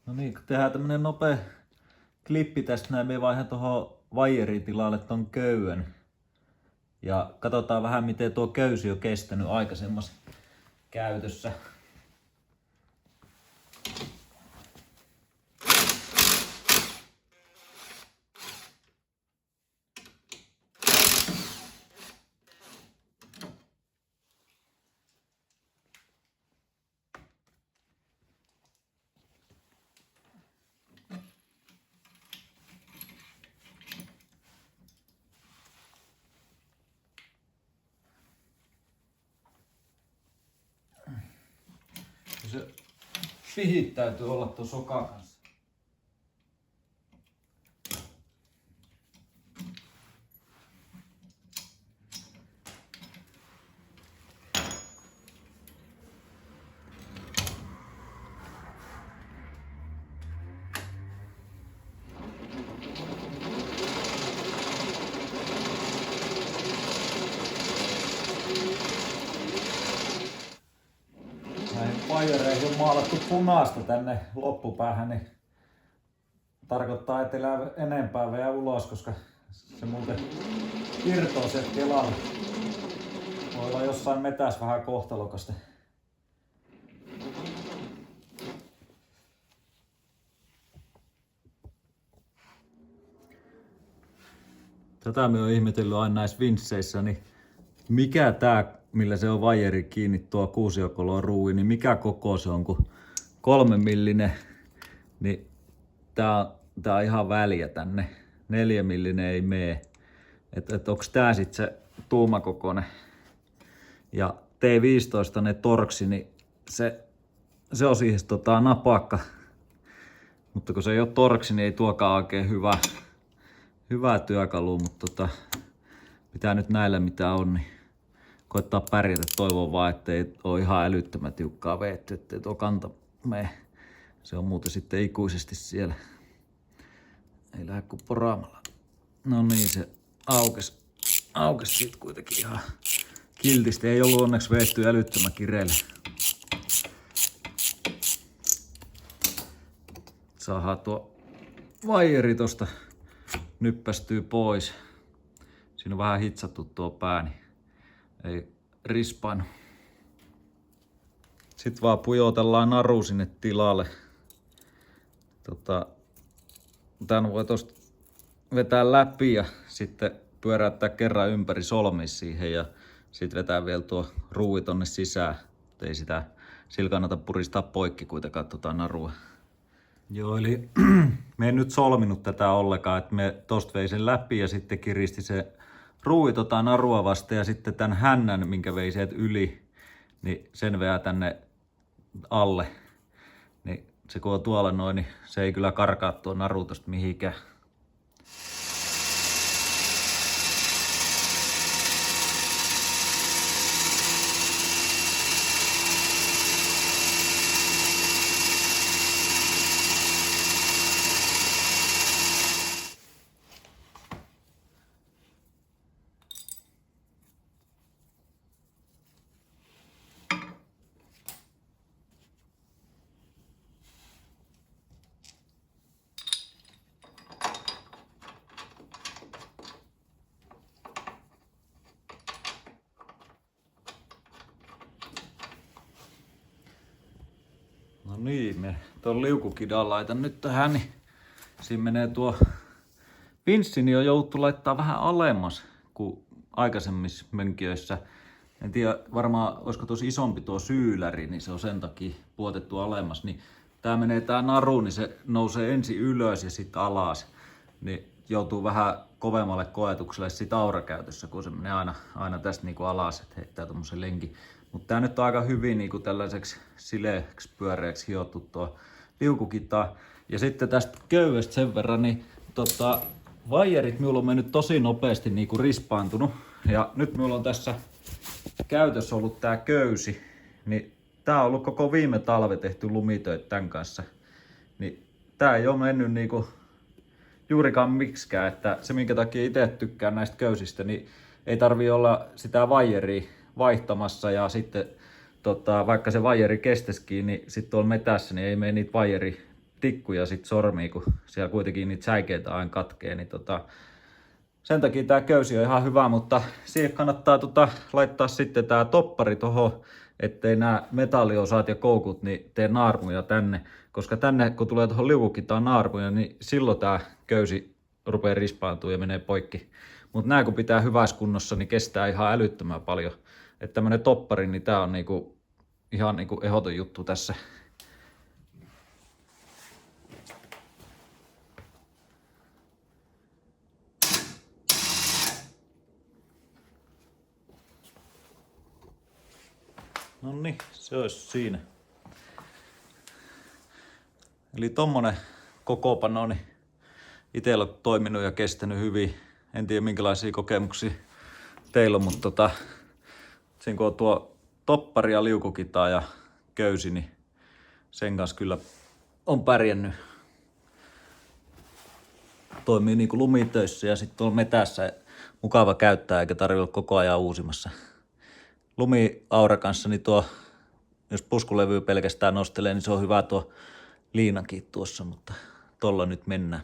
No niin, kun tehdään tämmönen nopea klippi tästä näin, me vaihan tuohon vaijeritilalle ton köyön. Ja katsotaan vähän miten tuo köysi on kestänyt aikaisemmassa käytössä. Se pihit täytyy olla tuon sokan kanssa. Näihin vaijereihin on maalattu punaista tänne loppupäähän, niin tarkoittaa, että elää enempää vielä ulos, koska se muuten irtoaa sieltä kelalle. Voi olla jossain metässä vähän kohtalokasta. Tätä me on ihmetellyt aina näissä vinsseissä, niin mikä tää, millä se on vaijeri kiinni tuo kuusiokoloon ruuvi, niin mikä koko se on, kun 3 millinen, niin tää on ihan väliä tänne. 4 millinen ei mee. Et onks tää sit se tuumakokoinen. Ja T15 ne torksi, niin se on siihen napakka. Mutta kun se ei oo torksi, niin ei tuokaan oikein hyvää työkalua, mutta pitää nyt näillä mitä on, niin koittaa pärjätä. Toivon vaan, ettei ole ihan älyttömän tiukkaa veetty, ettei tuo kanta mene. Se on muuten sitten ikuisesti siellä. Ei lähde kuin poraamalla. No niin, se aukes sit kuitenkin ihan kiltisti. Ei ollut onneksi veetty älyttömän kireelle. Saadaan tuo vaijeri tosta nyppästyy pois. Siinä on vähän hitsattu tuo pää, niin ei rispainu. Sitten vaan pujotellaan naru sinne tilalle. Tän voi tosta vetää läpi ja sitten pyöräyttää kerran ympäri solmi siihen ja sitten vetää vielä tuo ruuvi tonne sisään. Ei sillä kannata puristaa poikki kuitenkaan narua. Joo, eli me en nyt solminut tätä ollenkaan, että me tosta vei sen läpi ja sitten kiristi se ruuvi narua vasta ja sitten tän hännän, minkä vei sieltä yli, niin sen veää tänne alle. Niin se kun on tuolla noin, niin se ei kyllä karkaa tuo naru tosta mihinkään. No niin, me tuon liukukidan laitan nyt tähän, niin siinä menee tuo pinssi, niin on jouduttu laittaa vähän alemmas kuin aikaisemmissa mönkijöissä. En tiedä, varmaan olisiko tosi isompi tuo syyläri, niin se on sen takia puotettu alemmas. Niin tää menee tää naru, niin se nousee ensin ylös ja sitten alas. Niin joutuu vähän kovemmalle koetukselle sit aurakäytössä, kun se menee aina tästä niinku alas, että heittää tommosen lenkin. Mutta tää nyt on aika hyvin niinku tällaiseksi sileeksi pyöreäksi hiottu tuo liukukita. Ja sitten tästä köydestä sen verran, niin vaijerit minulla on mennyt tosi nopeasti niinku rispaantunut. Ja nyt minulla on tässä käytössä ollut tää köysi. Niin tää on ollut koko viime talve tehty lumitöitä tän kanssa. Niin tää ei oo mennyt niinku juurikaan miksikään, että se minkä takia itse tykkään näistä köysistä, niin ei tarvii olla sitä vaijeria vaihtamassa ja sitten vaikka se vaijeri kestäisikin, niin sitten tuolla metässä niin ei mene niitä tikkuja sit sormiin, kun siellä kuitenkin niitä säikeitä aina katkee, niin sen takia tää köysi on ihan hyvä, mutta siihen kannattaa laittaa sitten tää toppari tohon, ettei nämä metalliosat ja koukut niin tee naarmuja tänne, koska tänne kun tulee tuohon liukukitaan naarmuja, niin silloin tää köysi rupeaa rispaantua ja menee poikki. Mutta nämä kun pitää hyvässä kunnossa, niin kestää ihan älyttömän paljon. Että tämmönen toppari, niin tää on ihan ehdoton juttu tässä. No niin, se olisi siinä. Eli tommonen kokoonpano niin itsellä on toiminut ja kestänyt hyvin. En tiedä minkälaisia kokemuksia teillä on, mutta sen kun on tuo toppari ja liukukita ja köysi, niin sen kanssa kyllä on pärjännyt. Toimii niin kuin lumitöissä ja sitten tuolla metässä mukava käyttää eikä tarvitse olla koko ajan uusimassa. Lumiaura kanssa, niin jos puskulevyä pelkästään nostelee, niin se on hyvä tuo liinakin tuossa, mutta tolla nyt mennään.